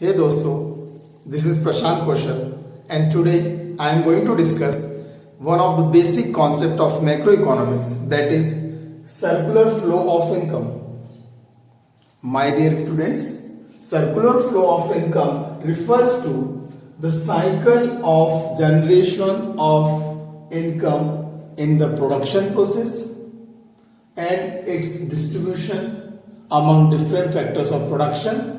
Hey दोस्तों, this is Prashant Kaushal and today I am going to discuss one of the basic concept of macroeconomics, that is circular flow of income. My dear students, circular flow of income refers to the cycle of generation of income in the production process and its distribution among different factors of production,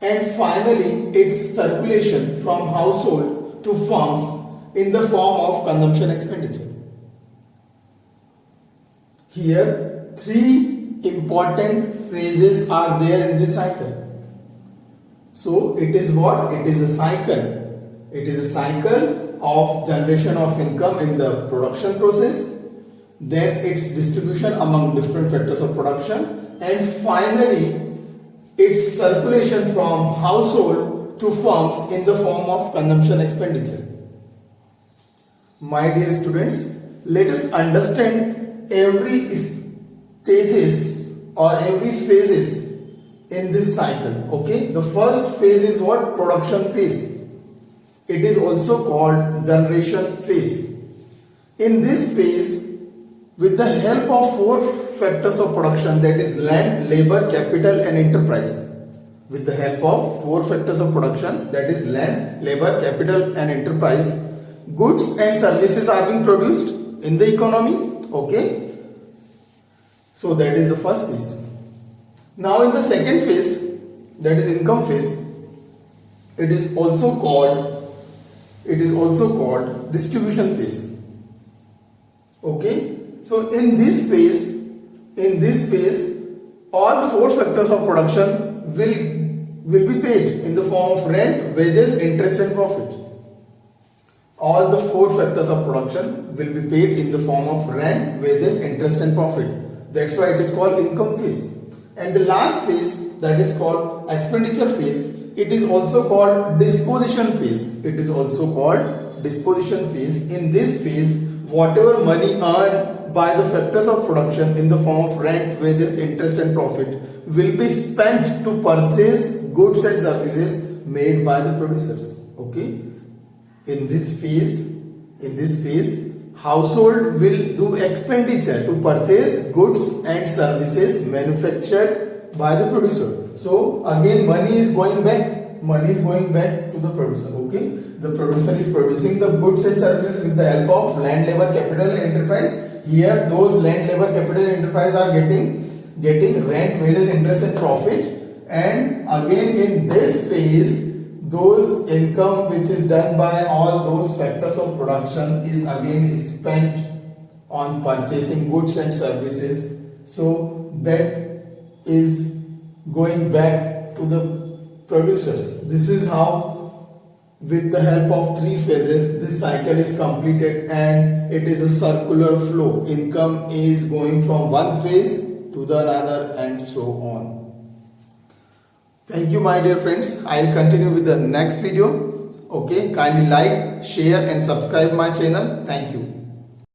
and finally its circulation from household to firms in the form of consumption expenditure. Here, three important phases are there in this cycle. So, it is what? It is a cycle. It is a cycle of generation of income in the production process, then its distribution among different factors of production, and finally its circulation from household to firms in the form of consumption expenditure. My dear students, let us understand every stages or every phases in this cycle. Okay, the first phase is what? Production phase. It is also called generation phase. In this phase, with the help of four factors of production, that is land, labor, capital and enterprise. With the help of four factors of production, that is land, labor, capital and enterprise, goods and services are being produced in the economy. Okay, so that is the first phase. Now in the second phase, that is income phase, it is also called distribution phase. Okay, so in this phase all four factors of production will be paid in the form of rent, wages, interest and profit. All the four factors of production will be paid in the form of rent, wages, interest and profit. That's why it is called income phase. And the last phase, that is called expenditure phase, it is also called disposition phase. It is also called disposition phase. In this phase, whatever money earned by the factors of production in the form of rent, wages, interest and profit will be spent to purchase goods and services made by the producers. Okay, in this phase household will do expenditure to purchase goods and services manufactured by the producer. So again money is going back to the producer. Okay, the producer is producing the goods and services with the help of land, labor, capital and enterprise. Here those land, labor, capital and enterprise are getting rent, wages, interest and profit. And again in this phase, those income which is done by all those factors of production is again spent on purchasing goods and services. So that is going back to the producers. This is how, with the help of three phases, this cycle is completed and it is a circular flow. Income is going from one phase to the another and so on. Thank you my dear friends. I will continue with the next video. Okay, kindly like, share and subscribe my channel. Thank you.